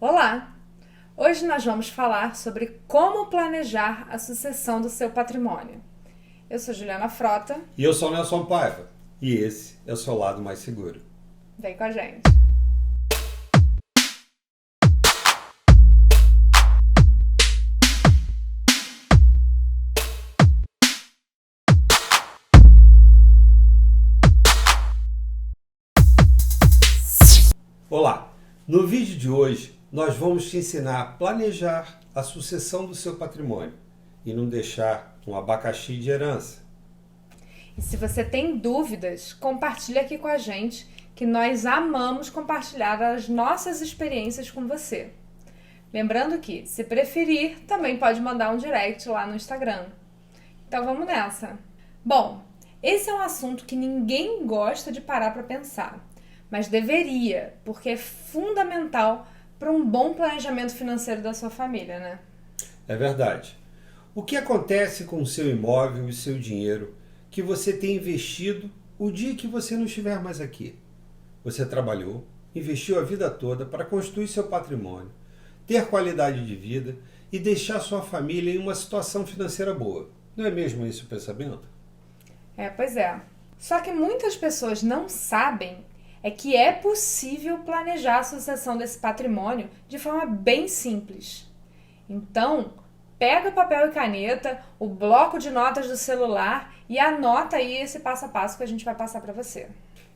Olá! Hoje nós vamos falar sobre como planejar a sucessão do seu patrimônio. Eu sou Juliana Frota. E eu sou Nelson Paiva. E esse é o seu lado mais seguro. Vem com a gente. Olá! No vídeo de hoje, nós vamos te ensinar a planejar a sucessão do seu patrimônio e não deixar um abacaxi de herança. E se você tem dúvidas, compartilhe aqui com a gente, que nós amamos compartilhar as nossas experiências com você. Lembrando que, se preferir, também pode mandar um direct lá no Instagram. Então vamos nessa! Bom, esse é um assunto que ninguém gosta de parar para pensar, mas deveria, porque é fundamental para um bom planejamento financeiro da sua família, né? É verdade. O que acontece com o seu imóvel e seu dinheiro que você tem investido o dia que você não estiver mais aqui? Você trabalhou, investiu a vida toda para construir seu patrimônio, ter qualidade de vida e deixar sua família em uma situação financeira boa. Não é mesmo esse o pensamento? Pois é. Só que muitas pessoas não sabem que é possível planejar a sucessão desse patrimônio de forma bem simples. Então, pega papel e caneta, o bloco de notas do celular e anota aí esse passo a passo que a gente vai passar para você.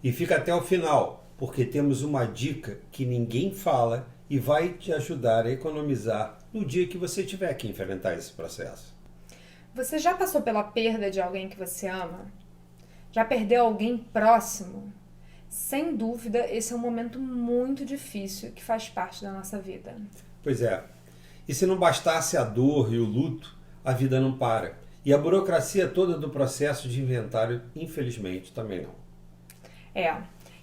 E fica até o final, porque temos uma dica que ninguém fala e vai te ajudar a economizar no dia que você tiver que enfrentar esse processo. Você já passou pela perda de alguém que você ama? Já perdeu alguém próximo? Sem dúvida, esse é um momento muito difícil que faz parte da nossa vida. Pois é. E se não bastasse a dor e o luto, a vida não para. E a burocracia toda do processo de inventário, infelizmente, também não.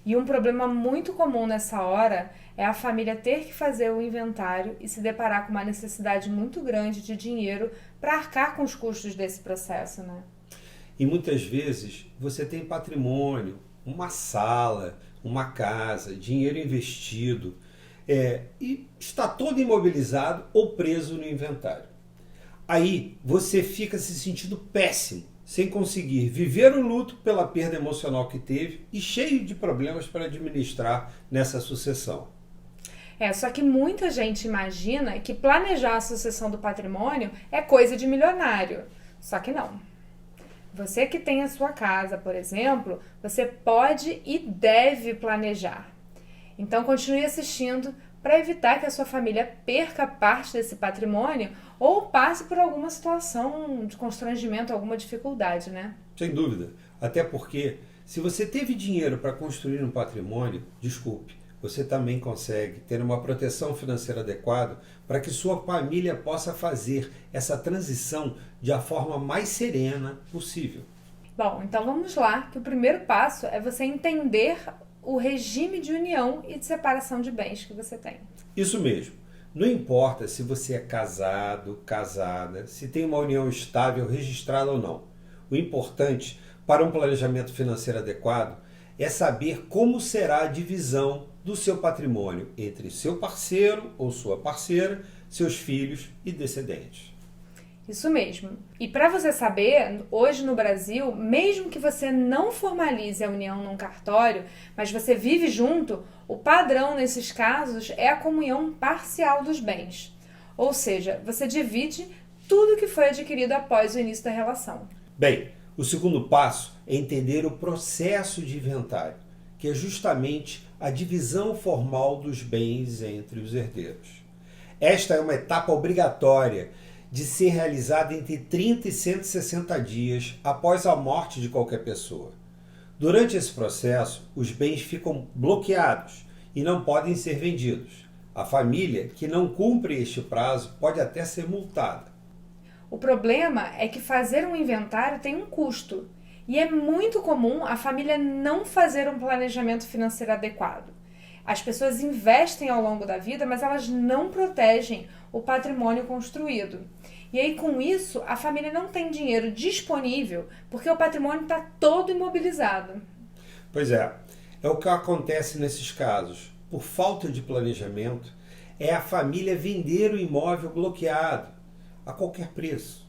E um problema muito comum nessa hora é a família ter que fazer o inventário e se deparar com uma necessidade muito grande de dinheiro para arcar com os custos desse processo, né? E muitas vezes você tem patrimônio, uma sala, uma casa, dinheiro investido, e está todo imobilizado ou preso no inventário. Aí você fica se sentindo péssimo, sem conseguir viver o luto pela perda emocional que teve e cheio de problemas para administrar nessa sucessão. Só que muita gente imagina que planejar a sucessão do patrimônio é coisa de milionário. Só que não. Você que tem a sua casa, por exemplo, você pode e deve planejar. Então continue assistindo para evitar que a sua família perca parte desse patrimônio ou passe por alguma situação de constrangimento, alguma dificuldade, né? Sem dúvida. Até porque, se você teve dinheiro para construir um patrimônio, desculpe, você também consegue ter uma proteção financeira adequada para que sua família possa fazer essa transição da forma mais serena possível. Bom, então vamos lá, que o primeiro passo é você entender o regime de união e de separação de bens que você tem. Isso mesmo. Não importa se você é casado, casada, se tem uma união estável registrada ou não. O importante para um planejamento financeiro adequado é saber como será a divisão do seu patrimônio entre seu parceiro ou sua parceira, seus filhos e descendentes. Isso mesmo. E para você saber, hoje no Brasil, mesmo que você não formalize a união num cartório, mas você vive junto, o padrão nesses casos é a comunhão parcial dos bens. Ou seja, você divide tudo que foi adquirido após o início da relação. Bem, o segundo passo é entender o processo de inventário, que é justamente a divisão formal dos bens entre os herdeiros. Esta é uma etapa obrigatória de ser realizada entre 30 e 160 dias após a morte de qualquer pessoa. Durante esse processo, os bens ficam bloqueados e não podem ser vendidos. A família que não cumpre este prazo pode até ser multada. O problema é que fazer um inventário tem um custo. E é muito comum a família não fazer um planejamento financeiro adequado. As pessoas investem ao longo da vida, mas elas não protegem o patrimônio construído. E aí, com isso, a família não tem dinheiro disponível porque o patrimônio está todo imobilizado. Pois é o que acontece nesses casos. Por falta de planejamento, é a família vender o imóvel bloqueado a qualquer preço,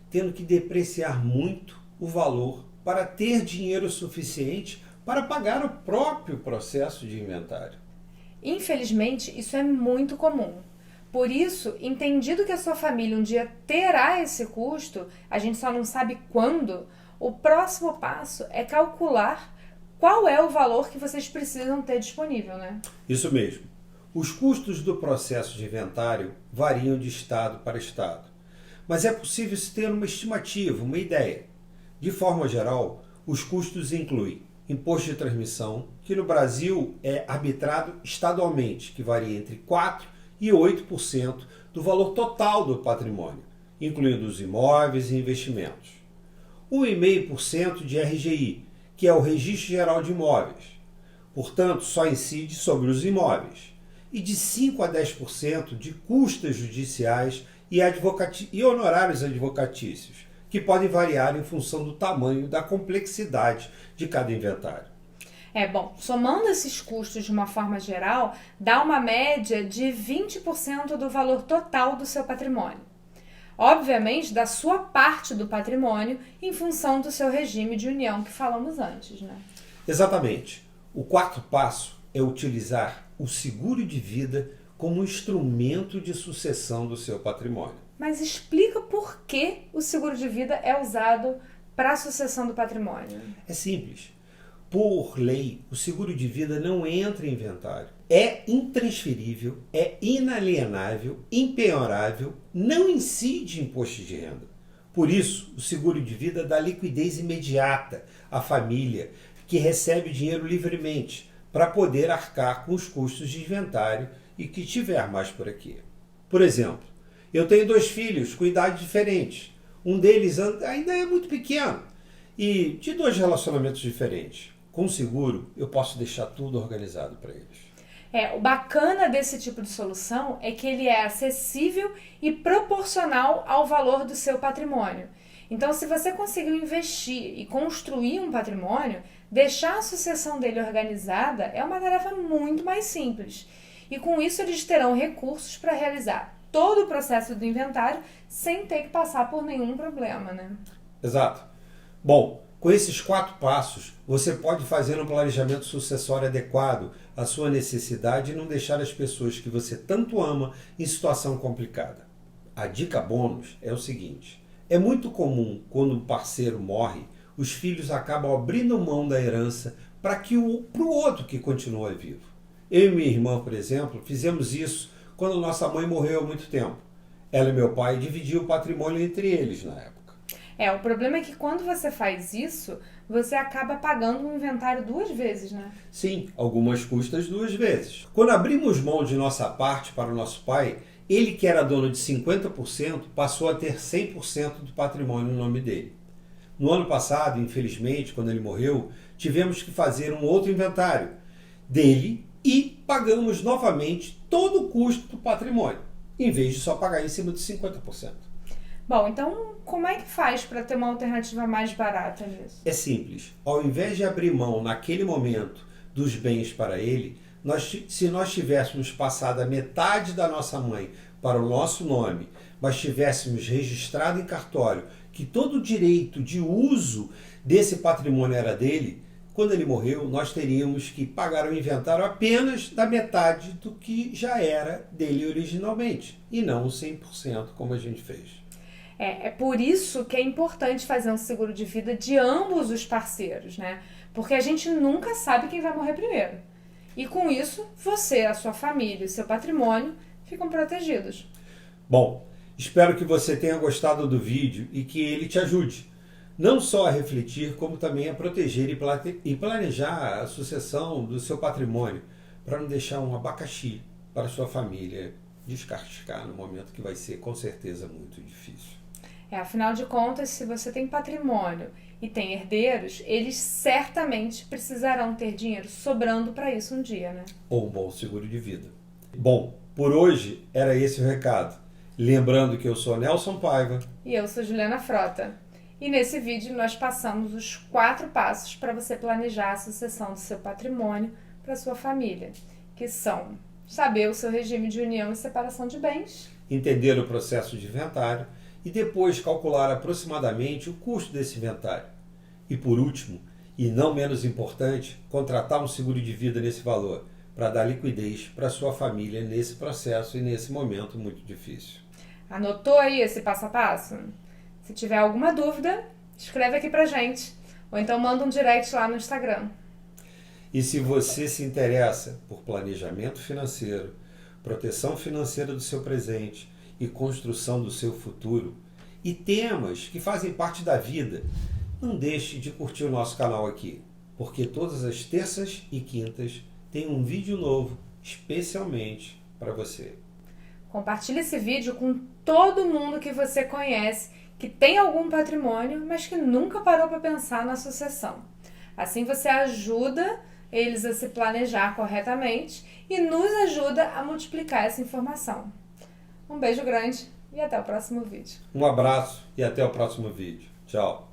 tendo que depreciar muito o valor para ter dinheiro suficiente para pagar o próprio processo de inventário. Infelizmente, isso é muito comum. Por isso, entendido que a sua família um dia terá esse custo, a gente só não sabe quando, o próximo passo é calcular qual é o valor que vocês precisam ter disponível, né? Isso mesmo. Os custos do processo de inventário variam de estado para estado, mas é possível se ter uma estimativa, uma ideia. De forma geral, os custos incluem imposto de transmissão, que no Brasil é arbitrado estadualmente, que varia entre 4% e 8% do valor total do patrimônio, incluindo os imóveis e investimentos. 1,5% de RGI, que é o Registro Geral de Imóveis, portanto só incide sobre os imóveis, e de 5% a 10% de custas judiciais e honorários advocatícios, que podem variar em função do tamanho, da complexidade de cada inventário. Somando esses custos de uma forma geral, dá uma média de 20% do valor total do seu patrimônio. Obviamente, da sua parte do patrimônio, em função do seu regime de união que falamos antes, né? Exatamente. O quarto passo é utilizar o seguro de vida como instrumento de sucessão do seu patrimônio. Mas explica por que o seguro de vida é usado para a sucessão do patrimônio. É simples. Por lei, o seguro de vida não entra em inventário. É intransferível, é inalienável, impenhorável, não incide imposto de renda. Por isso, o seguro de vida dá liquidez imediata à família que recebe o dinheiro livremente para poder arcar com os custos de inventário e que tiver mais por aqui. Por exemplo, eu tenho 2 filhos com idades diferentes. Um deles ainda é muito pequeno e de 2 relacionamentos diferentes. Com seguro, eu posso deixar tudo organizado para eles. O bacana desse tipo de solução é que ele é acessível e proporcional ao valor do seu patrimônio. Então, se você conseguiu investir e construir um patrimônio, deixar a sucessão dele organizada é uma tarefa muito mais simples. E com isso, eles terão recursos para realizar todo o processo do inventário sem ter que passar por nenhum problema, né? Exato. Bom, com esses 4 passos, você pode fazer um planejamento sucessório adequado à sua necessidade e não deixar as pessoas que você tanto ama em situação complicada. A dica bônus é o seguinte: é muito comum, quando um parceiro morre, os filhos acabam abrindo mão da herança para o outro que continua vivo. Eu e minha irmã, por exemplo, fizemos isso quando nossa mãe morreu há muito tempo. Ela e meu pai dividiam o patrimônio entre eles na época. O problema é que quando você faz isso, você acaba pagando um inventário 2 vezes, né? Sim, algumas custas 2 vezes. Quando abrimos mão de nossa parte para o nosso pai, ele que era dono de 50% passou a ter 100% do patrimônio no nome dele. No ano passado, infelizmente, quando ele morreu, tivemos que fazer um outro inventário dele e pagamos novamente todo o custo do patrimônio, em vez de só pagar em cima de 50%. Bom, então como é que faz para ter uma alternativa mais barata nisso? É simples. Ao invés de abrir mão naquele momento dos bens para ele, se nós tivéssemos passado a metade da nossa mãe para o nosso nome, mas tivéssemos registrado em cartório que todo o direito de uso desse patrimônio era dele, quando ele morreu, nós teríamos que pagar o inventário apenas da metade do que já era dele originalmente, e não 100% como a gente fez. É por isso que é importante fazer um seguro de vida de ambos os parceiros, né? Porque a gente nunca sabe quem vai morrer primeiro. E com isso, você, a sua família e o seu patrimônio ficam protegidos. Bom, espero que você tenha gostado do vídeo e que ele te ajude, não só a refletir, como também a proteger e planejar a sucessão do seu patrimônio, para não deixar um abacaxi para a sua família descascar no momento que vai ser, com certeza, muito difícil. Afinal de contas, se você tem patrimônio e tem herdeiros, eles certamente precisarão ter dinheiro sobrando para isso um dia, né? Ou um bom seguro de vida. Bom, por hoje era esse o recado. Lembrando que eu sou Nelson Paiva. E eu sou Juliana Frota. E nesse vídeo nós passamos os 4 passos para você planejar a sucessão do seu patrimônio para sua família, que são: saber o seu regime de união e separação de bens, entender o processo de inventário e depois calcular aproximadamente o custo desse inventário. E por último, e não menos importante, contratar um seguro de vida nesse valor para dar liquidez para sua família nesse processo e nesse momento muito difícil. Anotou aí esse passo a passo? Se tiver alguma dúvida, escreve aqui pra gente. Ou então manda um direct lá no Instagram. E se você se interessa por planejamento financeiro, proteção financeira do seu presente e construção do seu futuro, e temas que fazem parte da vida, não deixe de curtir o nosso canal aqui, porque todas as terças e quintas tem um vídeo novo especialmente para você. Compartilhe esse vídeo com todo mundo que você conhece, que tem algum patrimônio, mas que nunca parou para pensar na sucessão. Assim você ajuda eles a se planejar corretamente e nos ajuda a multiplicar essa informação. Um beijo grande e até o próximo vídeo. Um abraço e até o próximo vídeo. Tchau!